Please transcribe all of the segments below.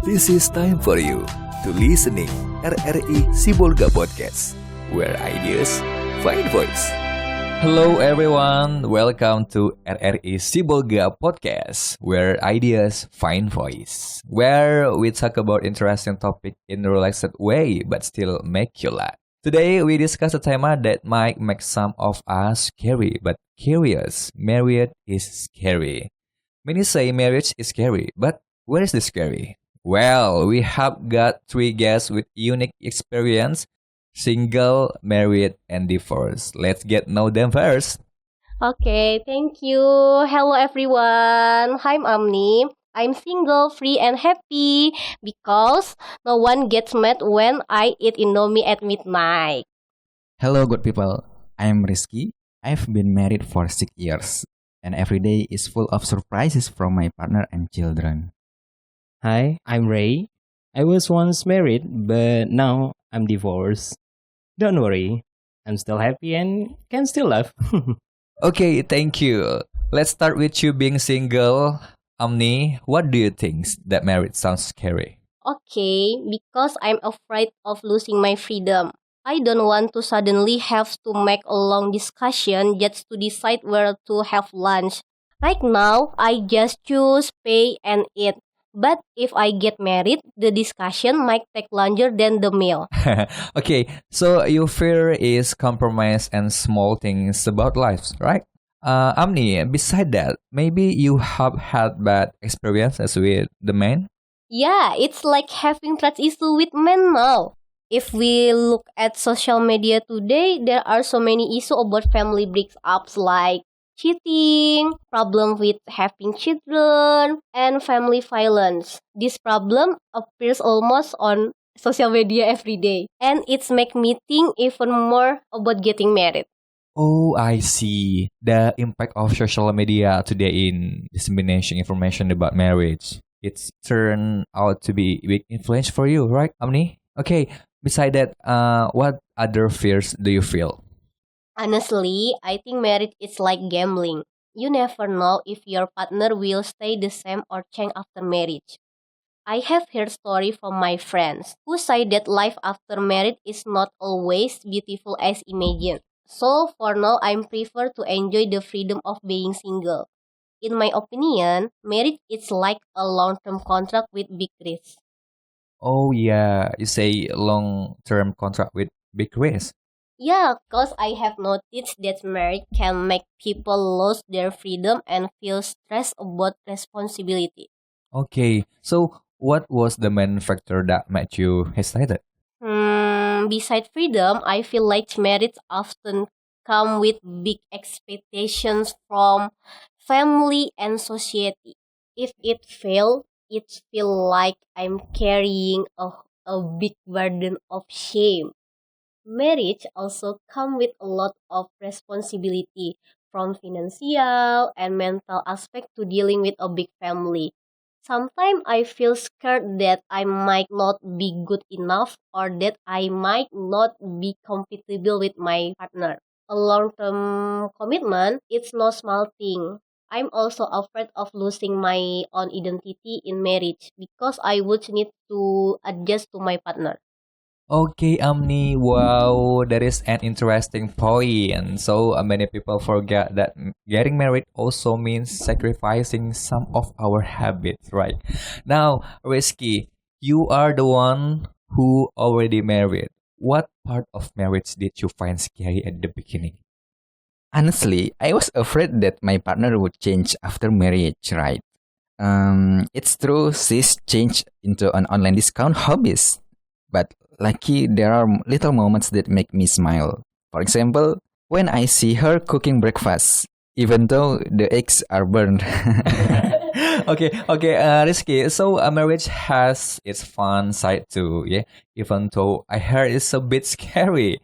This is time for you to listening Rri Sibolga Podcast, where ideas find voice. Hello everyone, welcome to Rri Sibolga Podcast, where ideas find voice. Where we talk about interesting topic in a relaxed way, but still make you laugh. Today we discuss a tema that might make some of us scary, but curious. Marriage is scary. Many say marriage is scary, but where is the scary? Well, we have got three guests with unique experience: single, married, and divorced. Let's get know them first. Okay, thank you. Hello everyone. I'm Amni. I'm single, free, and happy because no one gets mad when I eat Indomie at midnight. Hello, good people. I'm Rizky. I've been married for 6 years, and every day is full of surprises from my partner and children. Hi, I'm Ray. I was once married, but now I'm divorced. Don't worry, I'm still happy and can still laugh. Okay, thank you. Let's start with you being single. Amni, what do you think that marriage sounds scary? Okay, because I'm afraid of losing my freedom. I don't want to suddenly have to make a long discussion just to decide where to have lunch. Right now, I just choose, pay, and eat. But if I get married, the discussion might take longer than the meal. Okay, so your fear is compromise and small things about life, right? Amni, beside that, maybe you have had bad experiences with the man? Yeah, it's like having trust issue with men now. If we look at social media today, there are so many issues about family breakups like cheating, problem with having children, and family violence. This problem appears almost on social media every day, and it's make me think even more about getting married. Oh, I see. The impact of social media today in dissemination information about marriage. It's turned out to be a big influence for you, right, Amni? Okay, beside that, what other fears do you feel? Honestly, I think marriage is like gambling. You never know if your partner will stay the same or change after marriage. I have heard stories from my friends who say that life after marriage is not always beautiful as imagined. So for now, I prefer to enjoy the freedom of being single. In my opinion, marriage is like a long-term contract with big risks. Oh, yeah, you say long-term contract with big risk. Yeah, cause I have noticed that marriage can make people lose their freedom and feel stressed about responsibility. Okay, so what was the main factor that made you hesitate? Besides freedom, I feel like marriage often come with big expectations from family and society. If it fail, it feel like I'm carrying a big burden of shame. Marriage also come with a lot of responsibility from financial and mental aspect to dealing with a big family. Sometimes I feel scared that I might not be good enough or that I might not be compatible with my partner. A long-term commitment, it's no small thing. I'm also afraid of losing my own identity in marriage because I would need to adjust to my partner. Okay, Amni, wow, that is an interesting point. So many people forget that getting married also means sacrificing some of our habits, right? Now, Rizky, you are the one who already married. What part of marriage did you find scary at the beginning? Honestly, I was afraid that my partner would change after marriage, right? It's true, she's changed into an online discount hobbyist. But lucky, there are little moments that make me smile. For example, when I see her cooking breakfast, even though the eggs are burned. Okay, Rizky. So a marriage has its fun side too, yeah. Even though I heard it's a bit scary.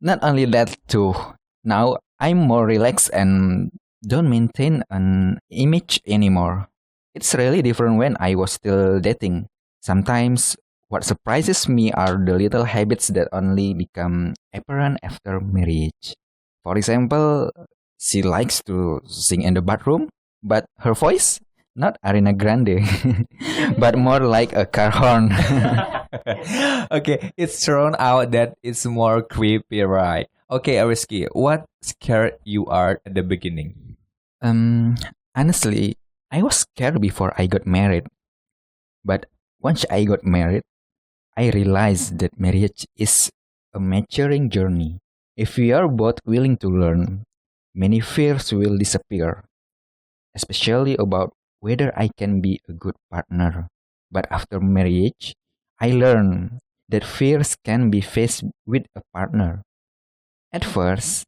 Not only that, too, now I'm more relaxed and don't maintain an image anymore. It's really different when I was still dating. Sometimes what surprises me are the little habits that only become apparent after marriage. For example, she likes to sing in the bathroom, but her voice Not Arena Grande, but more like a car horn. Okay, it's thrown out that it's more creepy, right? Okay, Ariski, what scared you are at the beginning? um, Honestly, I was scared before I got married, but once I got married, I realized that marriage is a maturing journey. If we are both willing to learn, many fears will disappear, especially about whether I can be a good partner. But after marriage, I learned that fears can be faced with a partner. At first,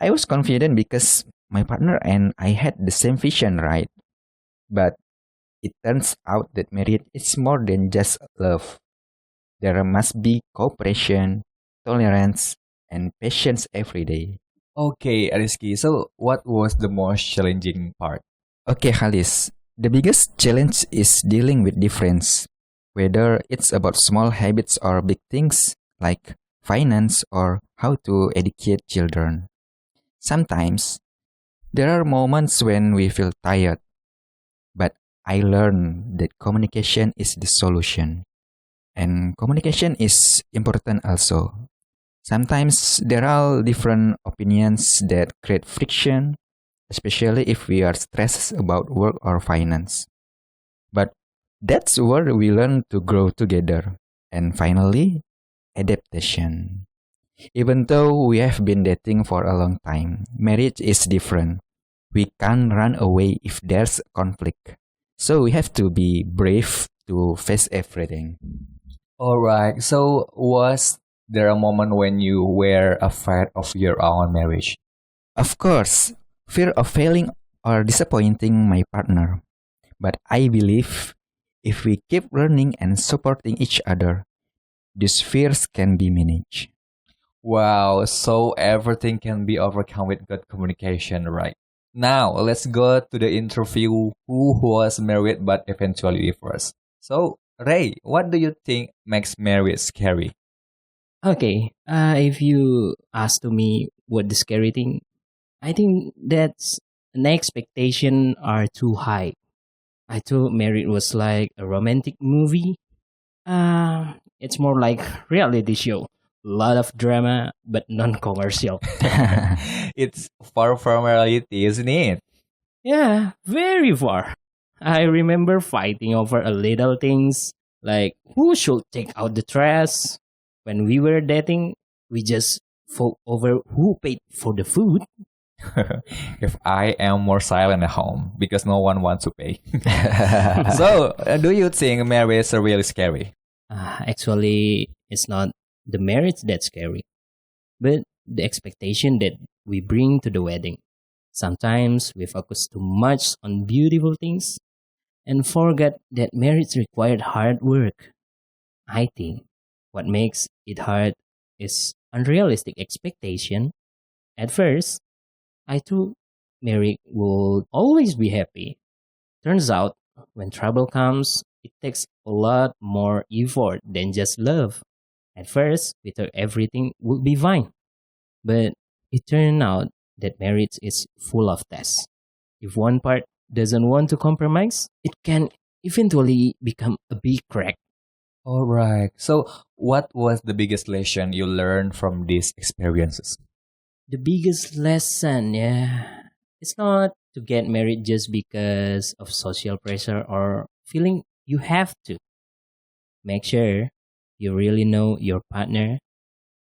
I was confident because my partner and I had the same vision, right? But it turns out that marriage is more than just love. There must be cooperation, tolerance, and patience every day. Okay, Ariski, so what was the most challenging part? Okay, Halis. The biggest challenge is dealing with difference, whether it's about small habits or big things like finance or how to educate children. Sometimes there are moments when we feel tired, but I learned that communication is the solution. And communication is important also. Sometimes there are different opinions that create friction, especially if we are stressed about work or finance. But that's where we learn to grow together. And finally, adaptation. Even though we have been dating for a long time, marriage is different. We can't run away if there's conflict. So we have to be brave to face everything. All right, so was there a moment when you were afraid of your own marriage? Of course, fear of failing or disappointing my partner. But I believe if we keep learning and supporting each other, these fears can be managed. Wow, so everything can be overcome with good communication, right? Now, let's go to the interview who was married but eventually divorced. So, Ray, what do you think makes marriage scary? Okay, if you ask to me what the scary thing, I think that's an expectation are too high. I thought marriage was like a romantic movie. It's more like reality show. Lot of drama, but non-commercial. It's far from reality, isn't it? Yeah, very far. I remember fighting over a little things like who should take out the trash. When we were dating, we just fought over who paid for the food. If I am more silent at home because no one wants to pay. So, do you think marriage is really scary? Actually, it's not the marriage that's scary, but the expectation that we bring to the wedding. Sometimes we focus too much on beautiful things and forget that marriage required hard work. I think what makes it hard is unrealistic expectation. At first, I thought marriage would always be happy. Turns out, when trouble comes, it takes a lot more effort than just love. At first, we thought everything would be fine, but it turned out that marriage is full of tests. If one part doesn't want to compromise, it can eventually become a big crack. All right. So, what was the biggest lesson you learned from these experiences? The biggest lesson, yeah, it's not to get married just because of social pressure or feeling you have to. Make sure you really know your partner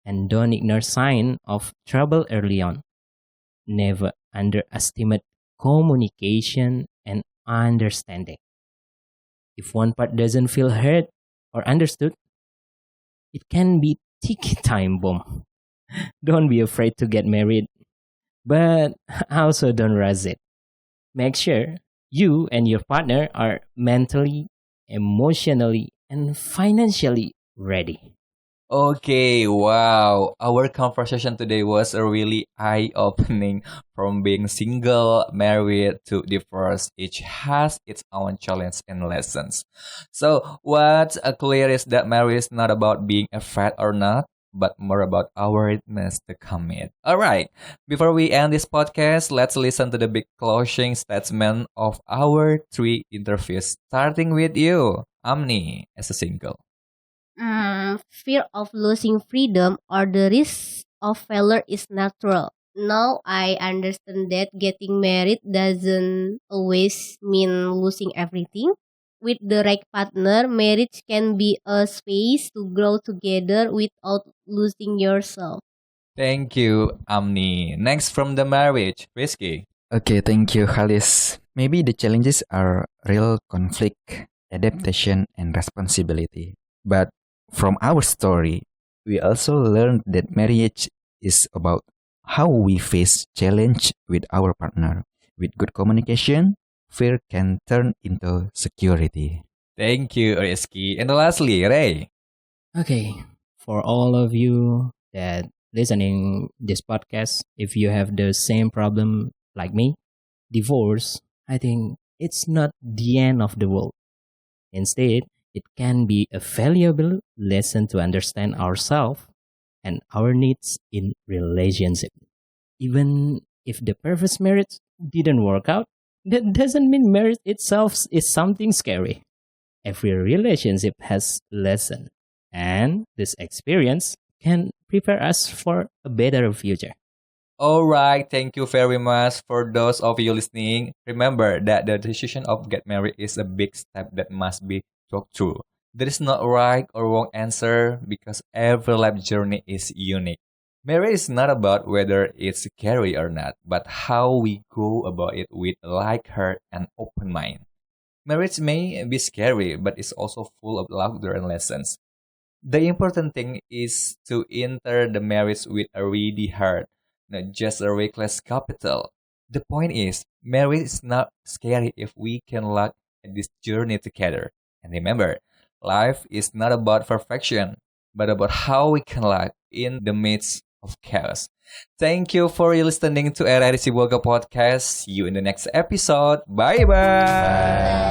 and don't ignore sign of trouble early on. Never underestimate communication and understanding. If one part doesn't feel heard or understood, it can be ticky time bomb. Don't be afraid to get married, but also don't rush it. Make sure you and your partner are mentally, emotionally, and financially ready. Okay, wow. Our conversation today was a really eye-opening from being single, married to divorced. Each has its own challenge and lessons. So, what's clear is that marriage is not about being afraid or not. but more about our readiness to commit. All right, before we end this podcast, let's listen to the big closing statement of our three interviews, starting with you, Amni, as a single. Fear of losing freedom or the risk of failure is natural. Now I understand that getting married doesn't always mean losing everything. With the right partner, marriage can be a space to grow together without losing yourself. Thank you, Amni. Next from the marriage, Risky. Okay, thank you, Khalis. Maybe the challenges are real conflict, adaptation, and responsibility. But from our story, we also learned that marriage is about how we face challenge with our partner. With good communication, fear can turn into security. Thank you, Risky. And lastly, Ray. Okay, for all of you that listening this podcast, if you have the same problem like me, divorce, I think it's not the end of the world. Instead, it can be a valuable lesson to understand ourselves and our needs in relationship. Even if the perfect marriage didn't work out, that doesn't mean marriage itself is something scary. Every relationship has lesson, and this experience can prepare us for a better future. All right, thank you very much for those of you listening. Remember that the decision of get married is a big step that must be talked through. There is no right or wrong answer because every life journey is unique. Marriage is not about whether it's scary or not, but how we go about it with a light heart and open mind. Marriage may be scary, but it's also full of laughter and lessons. The important thing is to enter the marriage with a ready heart, not just a reckless capital. The point is, marriage is not scary if we can luck at this journey together. And remember, life is not about perfection, but about how we can luck in the midst of chaos. Thank you for listening to Rri Sibolga podcast. See you in the next episode. Bye bye.